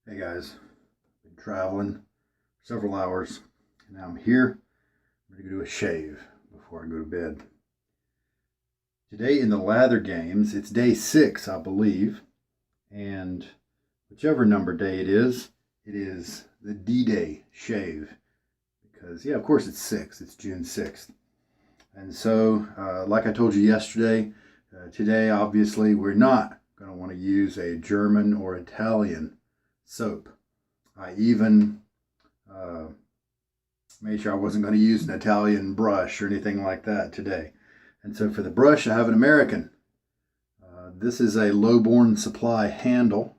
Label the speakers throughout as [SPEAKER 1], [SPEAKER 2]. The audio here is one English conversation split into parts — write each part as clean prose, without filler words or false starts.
[SPEAKER 1] Hey guys, been traveling several hours and now I'm here. I'm going to do a shave before I go to bed. Today in the Lather games, it's day 6, I believe, and whichever number day it is the D-Day shave because, yeah, of course it's 6, it's June 6th. And so, like I told you yesterday, today obviously we're not going to want to use a German or Italian soap. I even made sure I wasn't going to use an Italian brush or anything like that today. And so for the brush, I have an American. This is a Lowborn supply handle,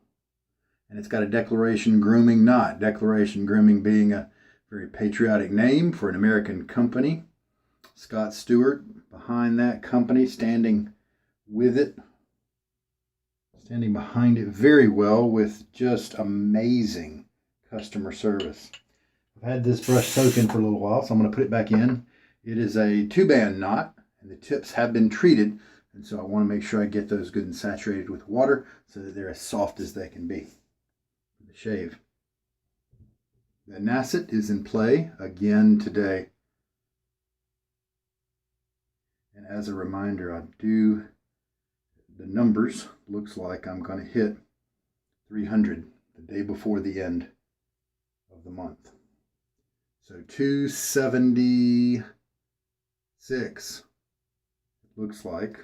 [SPEAKER 1] and it's got a Declaration Grooming knot. Declaration Grooming being a very patriotic name for an American company. Scott Stewart behind that company, standing behind it very well with just amazing customer service. I've had this brush soaking for a little while, so I'm going to put it back in. It is a 2-band knot, and the tips have been treated, and so I want to make sure I get those good and saturated with water so that they're as soft as they can be for the shave. The Nacet is in play again today. And as a reminder, the numbers looks like I'm going to hit 300 the day before the end of the month. So 276, it looks like,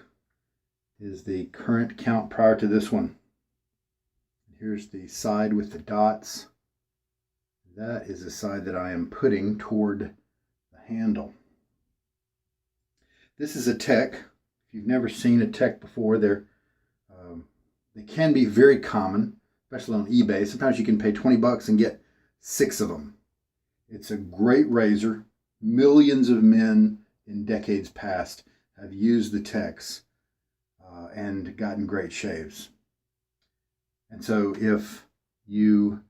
[SPEAKER 1] is the current count prior to this one. Here's the side with the dots. That is the side that I am putting toward the handle. This is a tech. If you've never seen a tech before, they can be very common, especially on eBay. Sometimes you can pay 20 bucks and get 6 of them. It's a great razor. Millions of men in decades past have used the techs and gotten great shaves. And so if you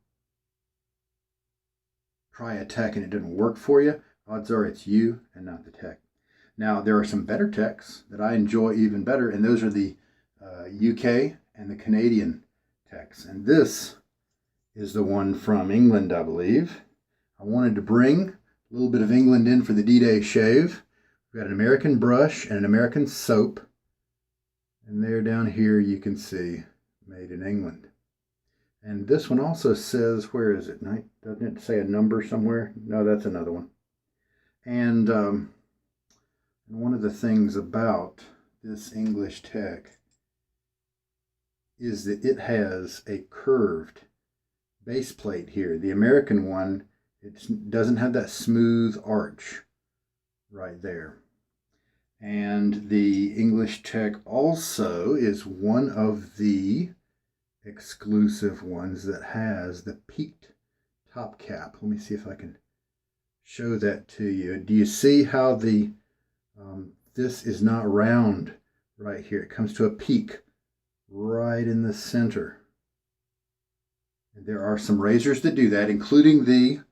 [SPEAKER 1] try a tech and it didn't work for you, odds are it's you and not the tech. Now, there are some better techs that I enjoy even better, and those are the UK and the Canadian techs. And this is the one from England, I believe. I wanted to bring a little bit of England in for the D-Day shave. We've got an American brush and an American soap. And there down here you can see, made in England. And this one also says, where is it? Doesn't it say a number somewhere? No, that's another one. And one of the things about this English tech is that it has a curved base plate here. The American one, it doesn't have that smooth arch right there. And the English tech also is one of the exclusive ones that has the peaked top cap. Let me see if I can show that to you. Do you see how this is not round right here? It comes to a peak right in the center. And there are some razors that do that, including the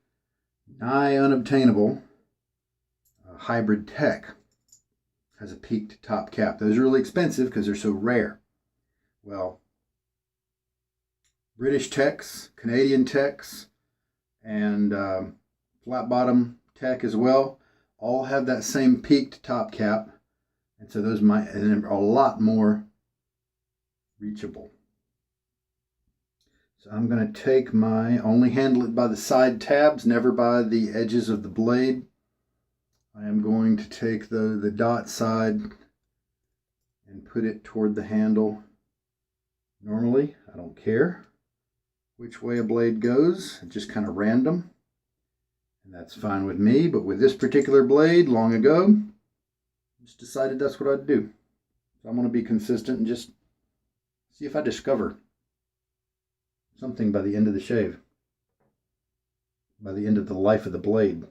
[SPEAKER 1] nigh unobtainable hybrid tech. Has a peaked top cap. Those are really expensive because they're so rare. Well, British techs, Canadian techs, and flat bottom tech as well, all have that same peaked top cap, and so those are a lot more reachable. So I'm going to only handle it by the side tabs, never by the edges of the blade. I am going to take the dot side and put it toward the handle. Normally, I don't care which way a blade goes, it's just kind of random. And that's fine with me, but with this particular blade, long ago, just decided that's what I'd do. So I'm going to be consistent and just see if I discover something by the end of the shave, by the end of the life of the blade.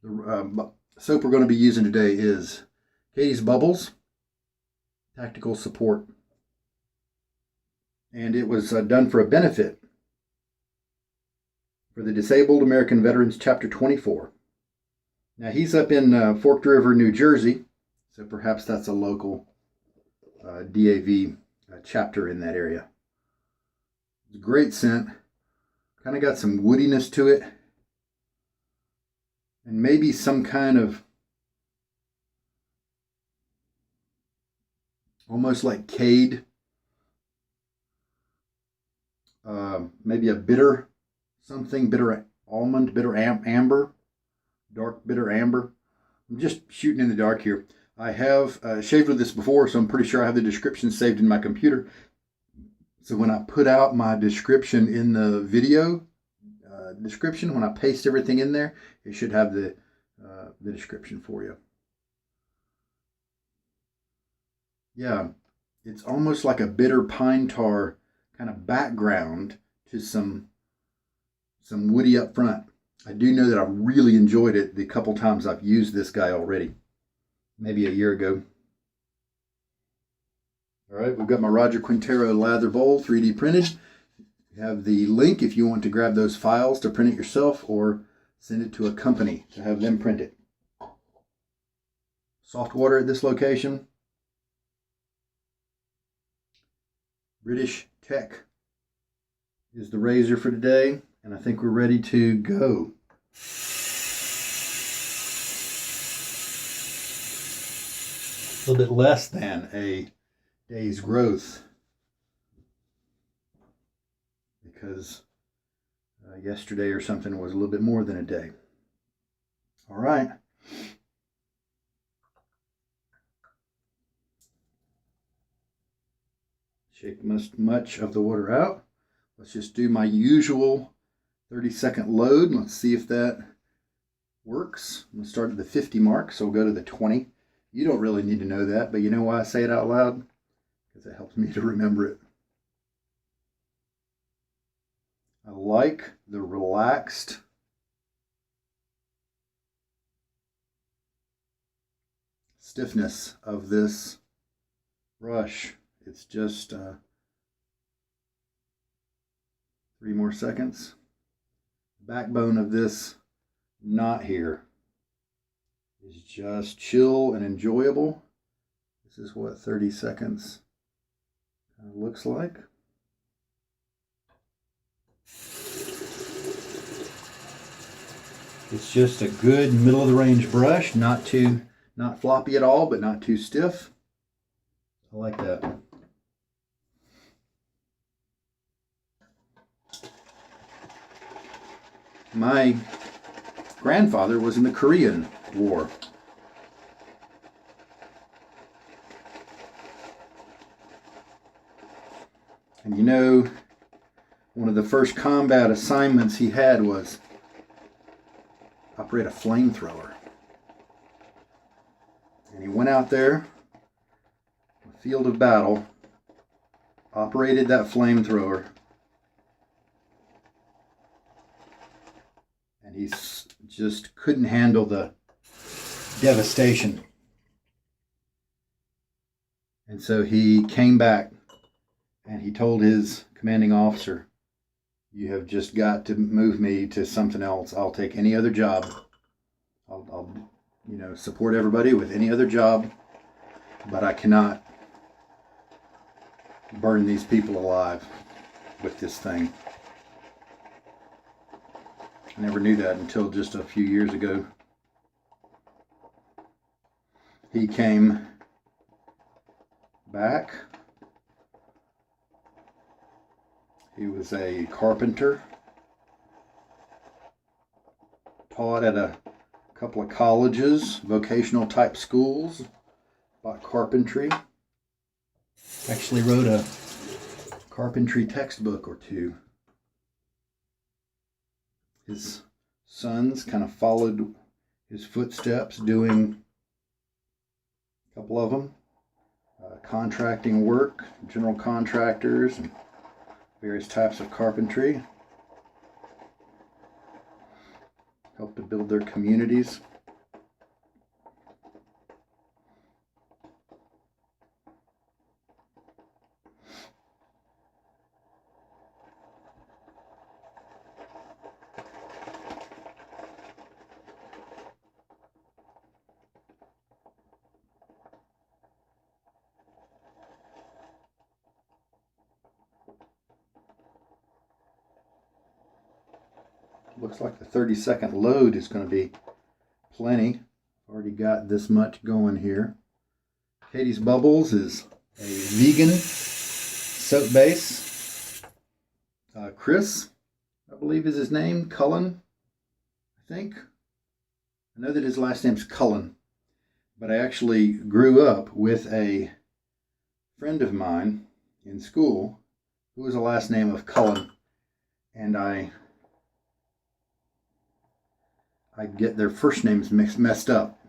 [SPEAKER 1] The soap we're going to be using today is Catie's Bubbles Tactical Support. And it was done for a benefit for the Disabled American Veterans Chapter 24. Now he's up in Forked River, New Jersey, so perhaps that's a local DAV chapter in that area. It's a great scent. Kind of got some woodiness to it. And maybe some kind of almost like cade. Maybe a bitter something, bitter almond, bitter amber, dark bitter amber. I'm just shooting in the dark here. I have shaved with this before, so I'm pretty sure I have the description saved in my computer. So when I put out my description in the video description, when I paste everything in there, it should have the description for you. Yeah, it's almost like a bitter pine tar kind of background to some woody up front. I do know that I really enjoyed it the couple times I've used this guy already, maybe a year ago. All right, we've got my Roger Quintero lather bowl 3D printed. You have the link if you want to grab those files to print it yourself or send it to a company to have them print it. Soft water at this location. British Tech is the razor for today, and I think we're ready to go. A little bit less than a day's growth because yesterday or something was a little bit more than a day. All right. Shake much of the water out. Let's just do my usual 30-second load. Let's see if that works. I'm going to start at the 50 mark, so we'll go to the 20. You don't really need to know that, but you know why I say it out loud? Because it helps me to remember it. I like the relaxed stiffness of this brush. It's just 3 more seconds. Backbone of this knot here is just chill and enjoyable. This is what 30 seconds kind of looks like. It's just a good middle of the range brush, not floppy at all, but not too stiff. I like that. My grandfather was in the Korean War. And you know, one of the first combat assignments he had was operate a flamethrower. And he went out there, field of battle, operated that flamethrower, and he just couldn't handle the devastation. And so he came back and he told his commanding officer, "You have just got to move me to something else. I'll take any other job. I'll support everybody with any other job, but I cannot burn these people alive with this thing." I never knew that until just a few years ago. He came back. He was a carpenter, taught at a couple of colleges, vocational type schools about carpentry. Actually wrote a carpentry textbook or two. His sons kind of followed his footsteps, doing a couple of them, contracting work, general contractors, and various types of carpentry. Helped to build their communities. looks like the 30-second load is going to be plenty. Already got this much going here. Catie's Bubbles is a vegan soap base. Chris, I believe is his name, Cullen, I think. I know that his last name's Cullen, but I actually grew up with a friend of mine in school who was a last name of Cullen, and I get their first names messed up.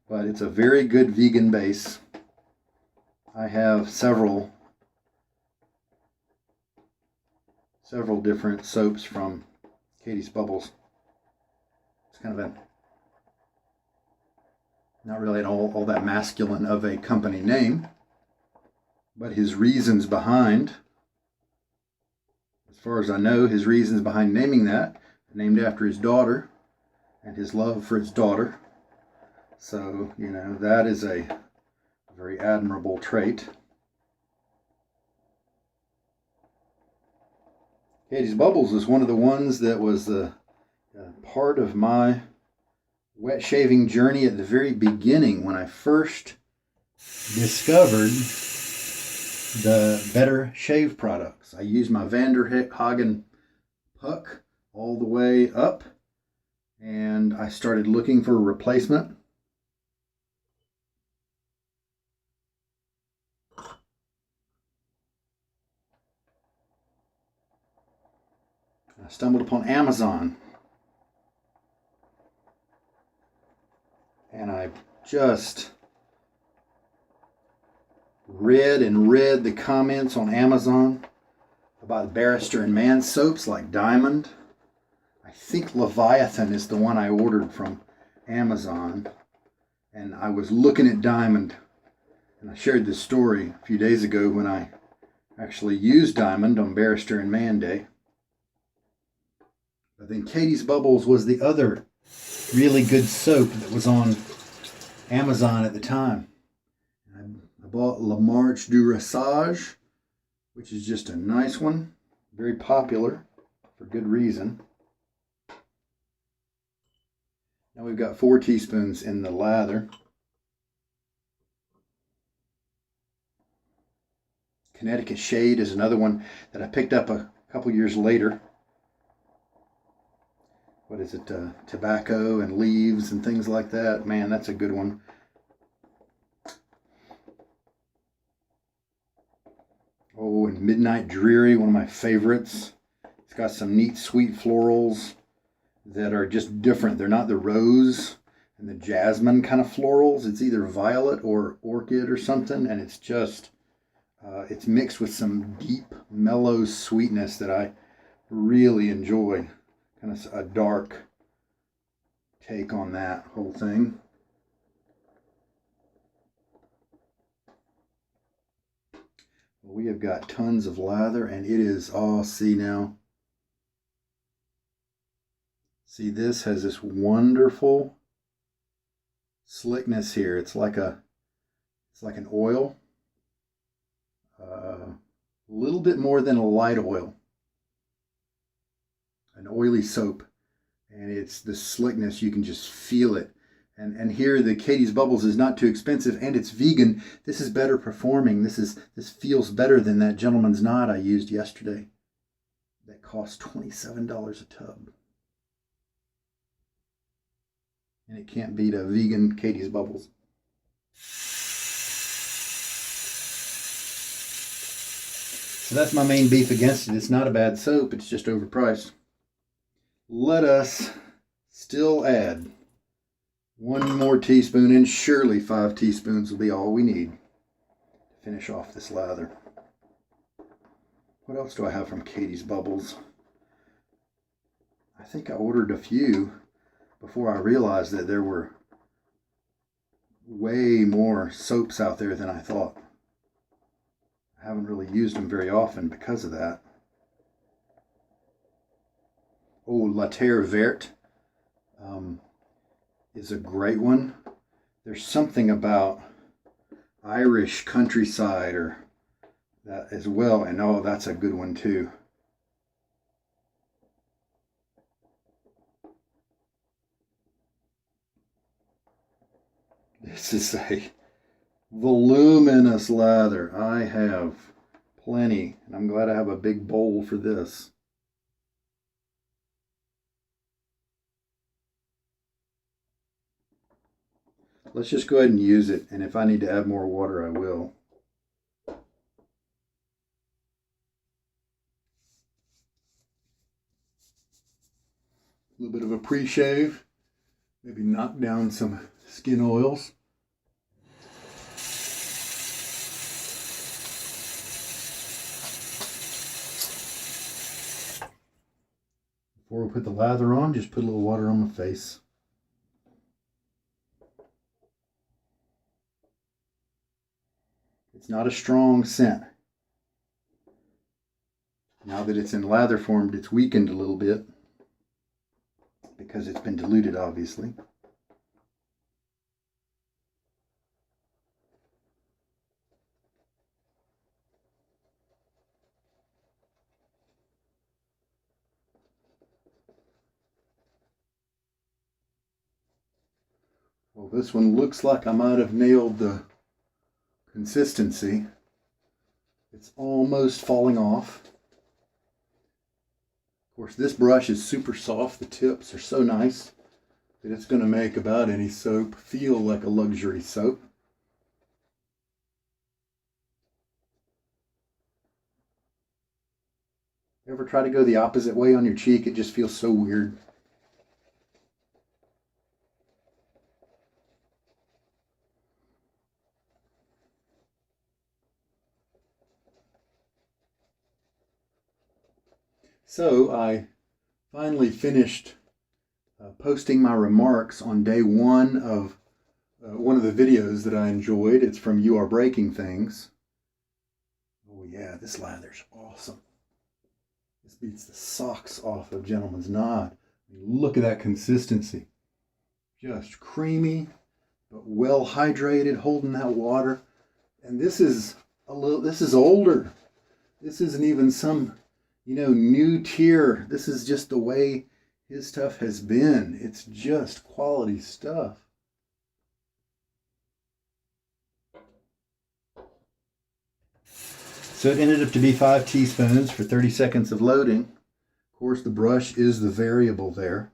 [SPEAKER 1] But it's a very good vegan base. I have several different soaps from Catie's Bubbles. It's kind of a not really at all that masculine of a company name, but his reasons behind, as far as I know, his reasons behind naming that, named after his daughter and his love for his daughter. So, you know, that is a very admirable trait. Catie's Bubbles is one of the ones that was the part of my wet shaving journey at the very beginning when I first discovered the Better Shave products. I used my Vanderhagen puck all the way up, and I started looking for a replacement. I stumbled upon Amazon, and I just read the comments on Amazon about Barrister and Man soaps like Diamond. I think Leviathan is the one I ordered from Amazon, and I was looking at Diamond, and I shared this story a few days ago when I actually used Diamond on Barrister and Man Day. But then Catie's Bubbles was the other really good soap that was on Amazon at the time. I bought La Marche du Rosage, which is just a nice one, very popular for good reason. Now we've got 4 teaspoons in the lather. Connecticut Shade is another one that I picked up a couple years later. What is it? Tobacco and leaves and things like that. Man, that's a good one. Oh, and Midnight Dreary, one of my favorites. It's got some neat sweet florals that are just different. They're not the rose and the jasmine kind of florals. It's either violet or orchid or something, and it's just, it's mixed with some deep, mellow sweetness that I really enjoy. Kind of a dark take on that whole thing. We have got tons of lather, and it is, oh, see now. See, this has this wonderful slickness here. It's like an oil. A little bit more than a light oil. An oily soap, and it's the slickness, you can just feel it. And here the Catie's Bubbles is not too expensive, and it's vegan. This is better performing. This feels better than that Gentleman's Knot I used yesterday. That cost $27 a tub. And it can't beat a vegan Catie's Bubbles. So that's my main beef against it. It's not a bad soap, it's just overpriced. Let us still add 1 more teaspoon, and surely 5 teaspoons will be all we need to finish off this lather. What else do I have from Catie's Bubbles? I think I ordered a few before I realized that there were way more soaps out there than I thought. I haven't really used them very often because of that. Oh, Lather Vert is a great one. There's something about Irish countryside or that as well. And oh, that's a good one too. This is a voluminous lather. I have plenty, and I'm glad I have a big bowl for this. Let's just go ahead and use it, and if I need to add more water, I will. A little bit of a pre-shave, maybe knock down some skin oils. Before we put the lather on, just put a little water on my face. It's not a strong scent. Now that it's in lather form, it's weakened a little bit because it's been diluted, obviously. Well, this one looks like I might have nailed the consistency. It's almost falling off. Of course, this brush is super soft. The tips are so nice that it's going to make about any soap feel like a luxury soap. Ever try to go the opposite way on your cheek? It just feels so weird. So I finally finished posting my remarks on day one of one of the videos that I enjoyed. It's from You Are Breaking Things. Oh yeah, this lather's awesome. This beats the socks off of Gentleman's Nod. Look at that consistency. Just creamy, but well hydrated, holding that water. And this is older. This isn't even some, new tier. This is just the way his stuff has been. It's just quality stuff. So it ended up to be 5 teaspoons for 30 seconds of loading. Of course, the brush is the variable there.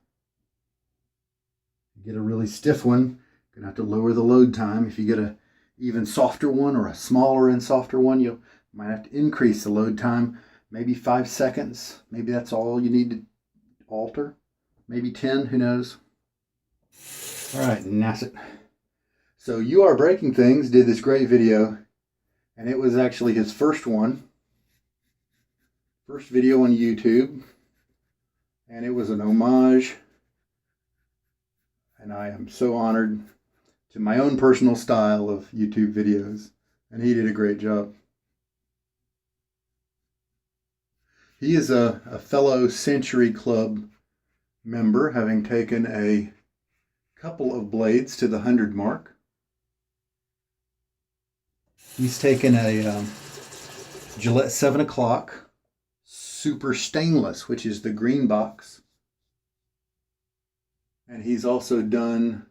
[SPEAKER 1] You get a really stiff one, you're going to have to lower the load time. If you get a even softer one or a smaller and softer one, you might have to increase the load time. Maybe 5 seconds. Maybe that's all you need to alter. Maybe 10, who knows? All right, Nacet. So You Are Breaking Things did this great video, and it was actually his first one. First video on YouTube. And it was an homage. And I am so honored to my own personal style of YouTube videos. And he did a great job. He is a fellow Century Club member, having taken a couple of blades to the 100 mark. He's taken a Gillette 7 o'clock Super Stainless, which is the green box. And he's also done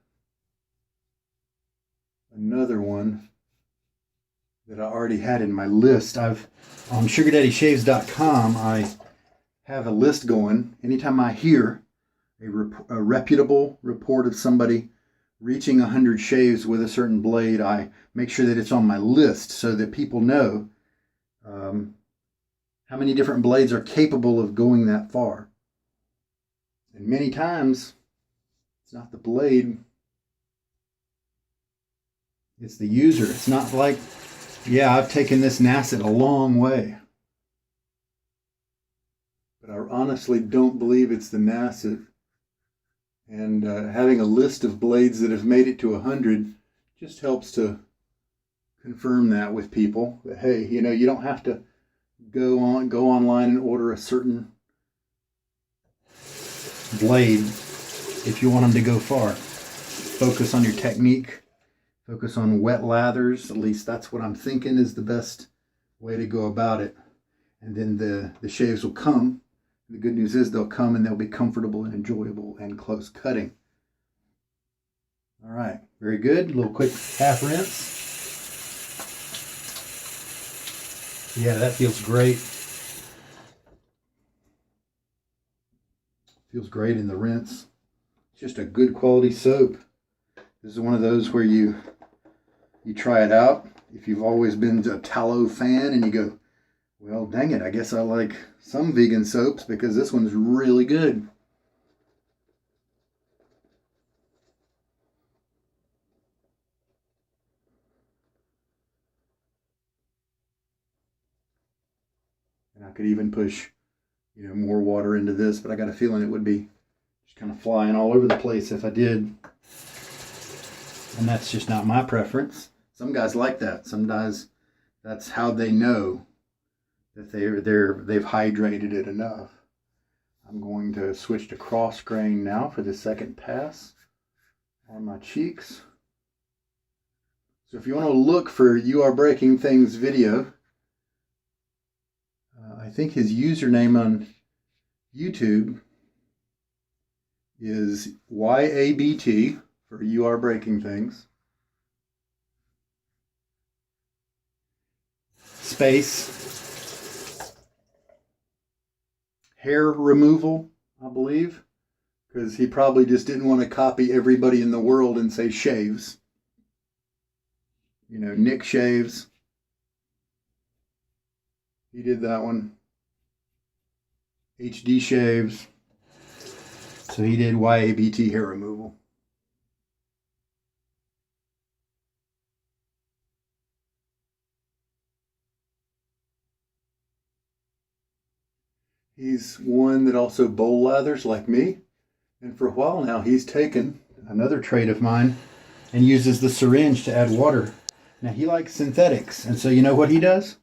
[SPEAKER 1] another one that I already had in my list. On SugarDaddyShaves.com, I have a list going. Anytime I hear a reputable report of somebody reaching 100 shaves with a certain blade, I make sure that it's on my list so that people know how many different blades are capable of going that far. And many times, it's not the blade, it's the user. It's not like, yeah, I've taken this Nacet a long way, but I honestly don't believe it's the Nacet. And having a list of blades that have made it to 100 just helps to confirm that with people. That, hey, you don't have to go online and order a certain blade if you want them to go far. Focus on your technique. Focus on wet lathers. At least that's what I'm thinking is the best way to go about it. And then the shaves will come. The good news is they'll come and they'll be comfortable and enjoyable and close cutting. All right, very good. A little quick half rinse. Yeah, that feels great. Feels great in the rinse. It's just a good quality soap. This is one of those where you try it out. If you've always been a tallow fan and you go, well, dang it, I guess I like some vegan soaps because this one's really good. And I could even push, more water into this, but I got a feeling it would be just kind of flying all over the place if I did. And that's just not my preference. Some guys like that. Some guys, that's how they know that they've hydrated it enough. I'm going to switch to cross grain now for the second pass on my cheeks. So if you want to look for You Are Breaking Things video, I think his username on YouTube is YABT for You Are Breaking Things. Space. Hair removal, I believe, because he probably just didn't want to copy everybody in the world and say shaves. Nick shaves. He did that one. HD shaves. So he did YABT hair removal. He's one that also bowl lathers like me. And for a while now, he's taken another trait of mine and uses the syringe to add water. Now, he likes synthetics. And so you know what he does?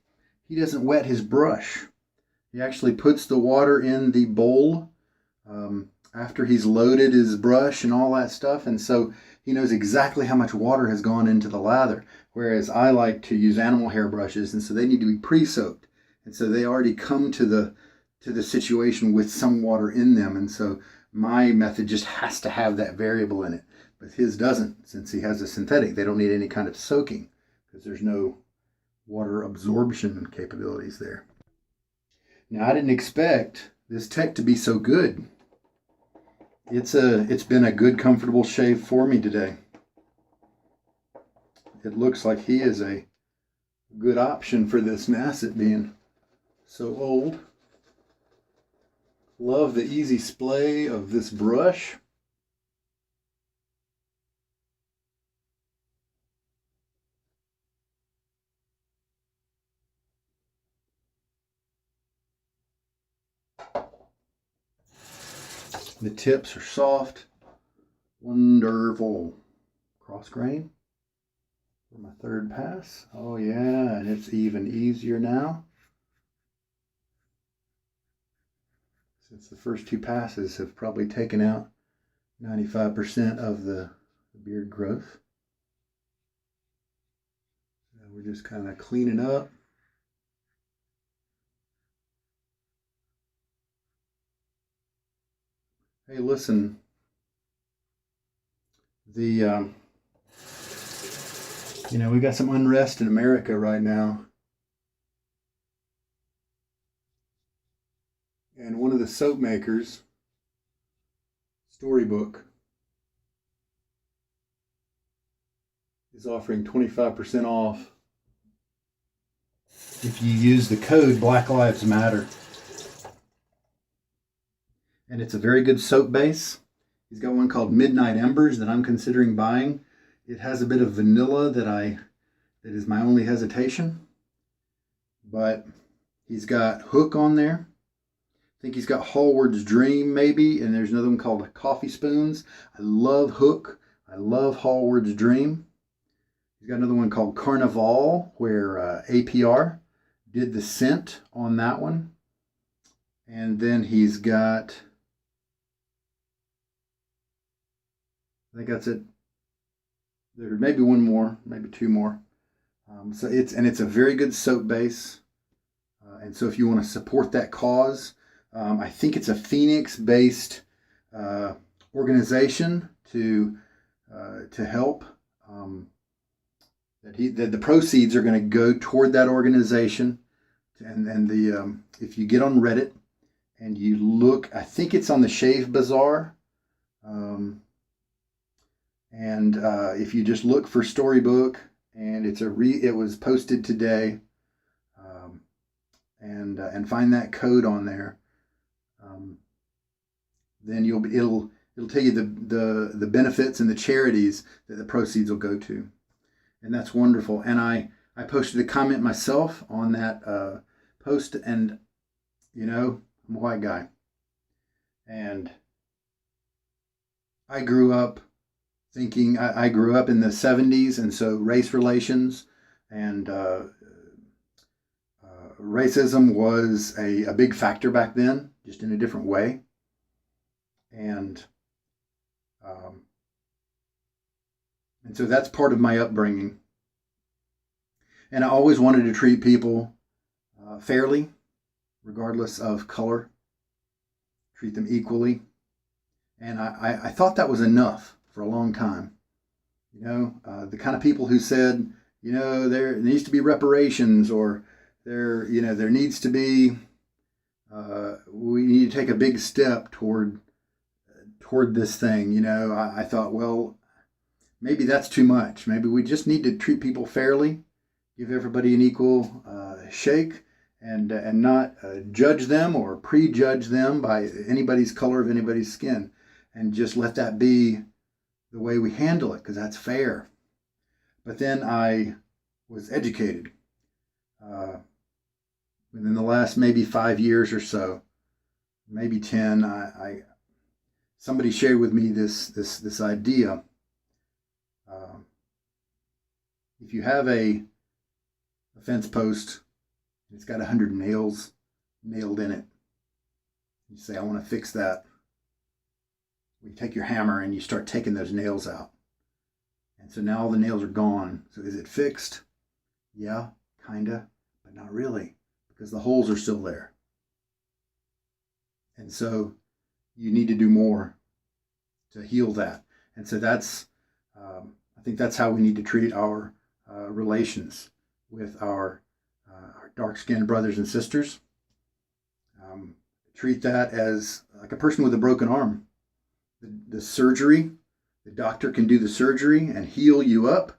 [SPEAKER 1] He doesn't wet his brush. He actually puts the water in the bowl after he's loaded his brush and all that stuff. And so he knows exactly how much water has gone into the lather. Whereas I like to use animal hair brushes, and so they need to be pre-soaked. And so they already come to the situation with some water in them. And so my method just has to have that variable in it. But his doesn't. Since he has a synthetic, they don't need any kind of soaking because there's no water absorption capabilities there. Now, I didn't expect this tech to be so good. It's been a good, comfortable shave for me today. It looks like he is a good option for this Nacet being so old. Love the easy splay of this brush. The tips are soft. Wonderful. Cross grain for my third pass. Oh yeah, and it's even easier now. Since the first two passes have probably taken out 95% of the beard growth. Now we're just kind of cleaning up. Hey, listen, we got some unrest in America right now. And one of the soap makers, Storybook, is offering 25% off if you use the code Black Lives Matter. And it's a very good soap base. He's got one called Midnight Embers that I'm considering buying. It has a bit of vanilla that is my only hesitation. But he's got Hook on there. I think he's got Hallward's Dream maybe, and there's another one called Coffee Spoons. I love Hook. I love Hallward's Dream. He's got another one called Carnival, where APR did the scent on that one. And then he's got, I think that's it. There may be one more, maybe two more. So it's a very good soap base. And so if you want to support that cause, I think it's a Phoenix-based organization to help. That the proceeds are going to go toward that organization. And if you get on Reddit and you look, I think it's on the Shave Bazaar. If you just look for Storybook, and it was posted today, and find that code on there, then it'll tell you the benefits and the charities that the proceeds will go to, and that's wonderful. And I posted a comment myself on that post, and I'm a white guy, and I grew up thinking, I grew up in the 70s, and so race relations and racism was a big factor back then, just in a different way. And so that's part of my upbringing. And I always wanted to treat people fairly, regardless of color, treat them equally. And I thought that was enough for a long time. The kind of people who said, there needs to be reparations, or there needs to be, we need to take a big step toward this thing. I thought, well, maybe that's too much. Maybe we just need to treat people fairly, give everybody an equal shake, and not judge them or prejudge them by anybody's color of anybody's skin, and just let that be the way we handle it, because that's fair. But then I was educated. Within the last maybe 5 years or so, maybe 10, somebody shared with me this idea. If you have a fence post, it's got 100 nails nailed in it, you say, I want to fix that. You take your hammer and you start taking those nails out. And so now all the nails are gone. So is it fixed? Yeah, kinda, but not really, because the holes are still there. And so you need to do more to heal that. And so I think that's how we need to treat our relations with our dark-skinned brothers and sisters. Treat that as like a person with a broken arm. The surgery, the doctor can do the surgery and heal you up,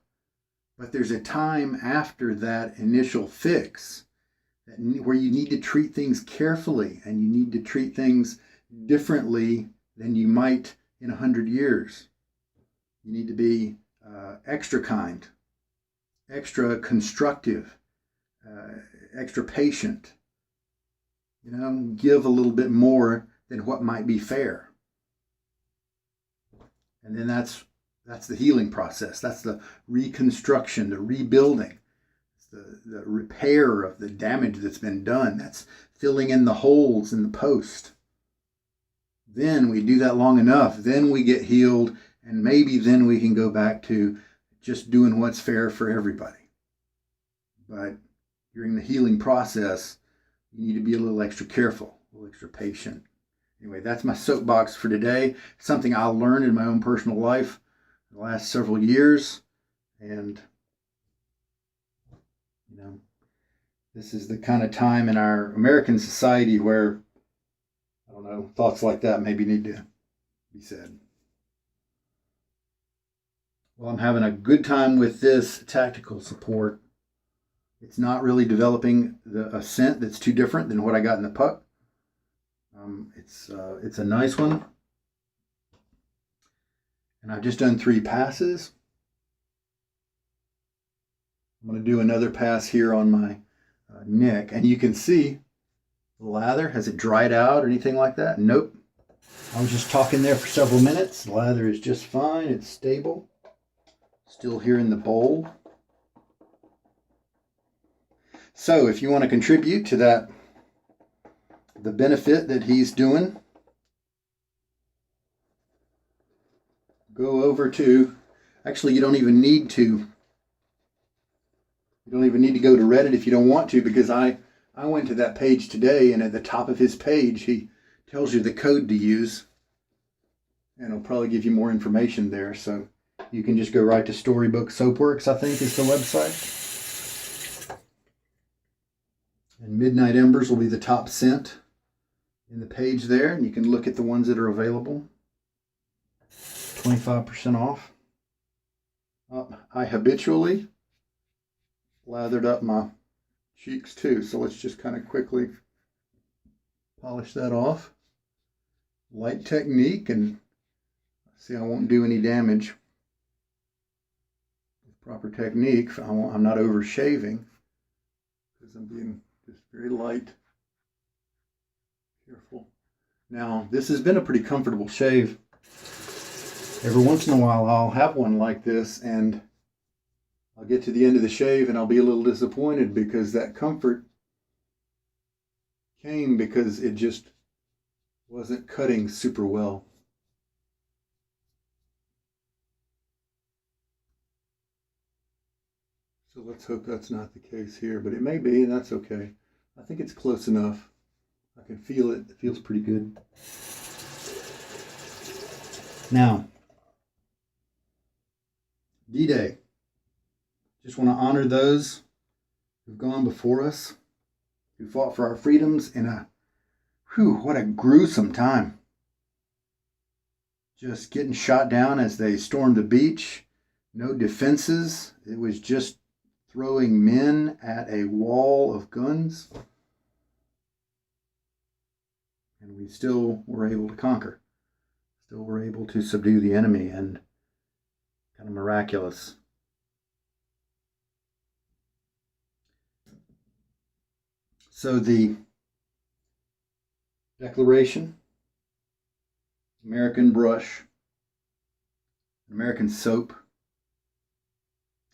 [SPEAKER 1] but there's a time after that initial fix where you need to treat things carefully, and you need to treat things differently than you might in 100 years. You need to be extra kind, extra constructive, extra patient. Give a little bit more than what might be fair. And then that's the healing process. That's the reconstruction, the rebuilding. It's the repair of the damage that's been done. That's filling in the holes in the post. Then we do that long enough. Then we get healed, and maybe then we can go back to just doing what's fair for everybody. But during the healing process, you need to be a little extra careful, a little extra patient. Anyway, that's my soapbox for today. Something I learned in my own personal life the last several years. And, this is the kind of time in our American society where, thoughts like that maybe need to be said. Well, I'm having a good time with this tactical support. It's not really developing a scent that's too different than what I got in the puck. It's a nice one, and I've just done 3 passes. I'm going to do another pass here on my neck, and you can see the lather. Has it dried out or anything like that? Nope. I was just talking there for several minutes. The lather is just fine. It's stable. Still here in the bowl. So if you want to contribute to that, the benefit that he's doing, go over to, actually you don't even need to go to Reddit if you don't want to, because I I went to that page today, and at the top of his page, he tells you the code to use. And it'll probably give you more information there. So you can just go right to Storybook Soapworks, I think is the website. And Midnight Embers will be the top scent in the page there. And you can look at the ones that are available. 25% off. I habitually lathered up my cheeks too. So let's just kind of quickly polish that off. Light technique, and see, I won't do any damage. With proper technique, I'm not over shaving because I'm being just very light. Careful. Now, this has been a pretty comfortable shave. Every once in a while, I'll have one like this, and I'll get to the end of the shave, and I'll be a little disappointed because that comfort came because it just wasn't cutting super well. So let's hope that's not the case here, but it may be, and that's okay. I think it's close enough. I can feel it. It feels pretty good. Now, D-Day. Just want to honor those who've gone before us, who fought for our freedoms in what a gruesome time. Just getting shot down as they stormed the beach. No defenses. It was just throwing men at a wall of guns. And we still were able to conquer. Still were able to subdue the enemy, and kind of miraculous. So the Declaration, American brush, American soap,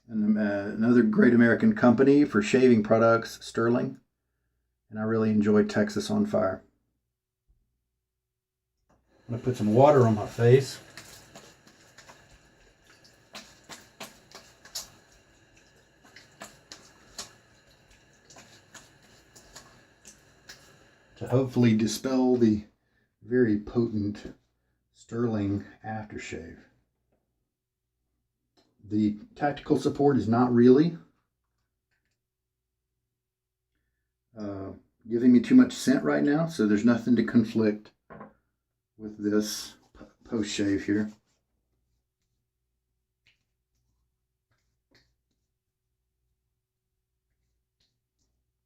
[SPEAKER 1] and another great American company for shaving products, Stirling. And I really enjoyed Texas on Fire. I'm going to put some water on my face. To hopefully dispel the very potent Stirling aftershave. The tactical support is not really giving me too much scent right now, so there's nothing to conflict with this post-shave here.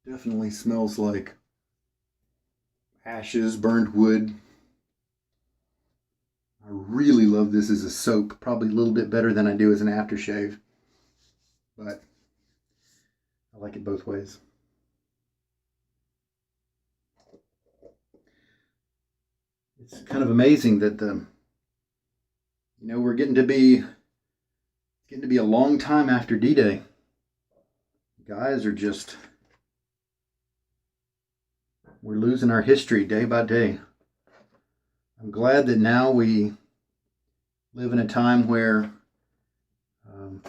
[SPEAKER 1] Definitely smells like ashes, burned wood. I really love this as a soap, probably a little bit better than I do as an aftershave, but I like it both ways. It's kind of amazing that we're getting to be a long time after D-Day. Guys are just, we're losing our history day by day. I'm glad that now we live in a time where some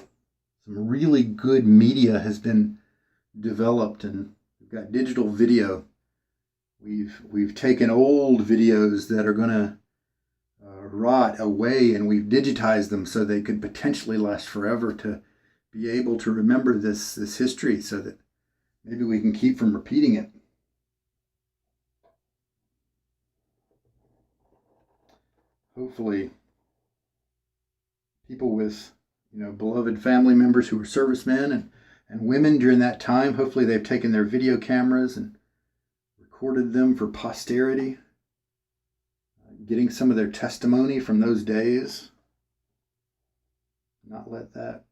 [SPEAKER 1] really good media has been developed, and we've got digital video. We've taken old videos that are going to rot away, and we've digitized them so they could potentially last forever, to be able to remember this history so that maybe we can keep from repeating it. Hopefully, people with beloved family members who were servicemen and women during that time, hopefully they've taken their video cameras and recorded them for posterity, getting some of their testimony from those days. Not let that.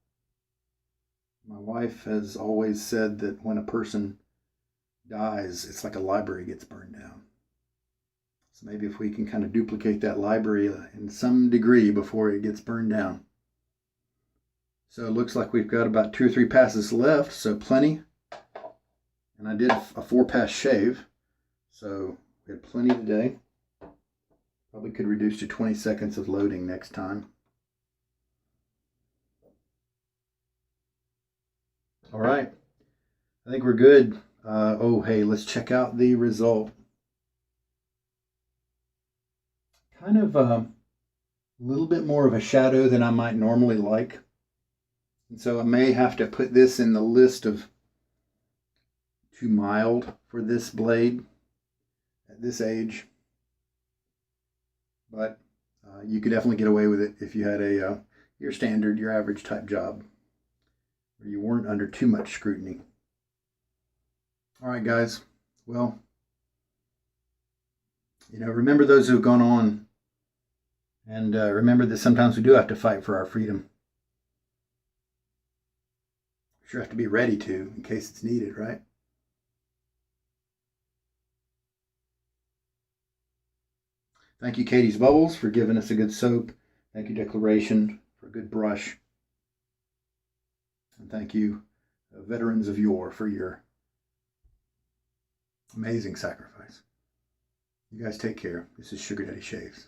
[SPEAKER 1] My wife has always said that when a person dies, it's like a library gets burned down. So maybe if we can kind of duplicate that library in some degree before it gets burned down. So it looks like we've got about 2 or 3 passes left, so plenty. And I did a 4-pass shave, so we had plenty today. Probably could reduce to 20 seconds of loading next time. All right, I think we're good. Oh, hey, let's check out the result. Kind of a little bit more of a shadow than I might normally like. And so I may have to put this in the list of too mild for this blade at this age. But you could definitely get away with it if you had a your standard, your average type job, where you weren't under too much scrutiny. All right, guys. Well, remember those who have gone on, and remember that sometimes we do have to fight for our freedom. We sure have to be ready to, in case it's needed, right? Thank you, Catie's Bubbles, for giving us a good soap. Thank you, Declaration, for a good brush. And thank you, Veterans of Yore, for your amazing sacrifice. You guys take care. This is Sugar Daddy Shaves.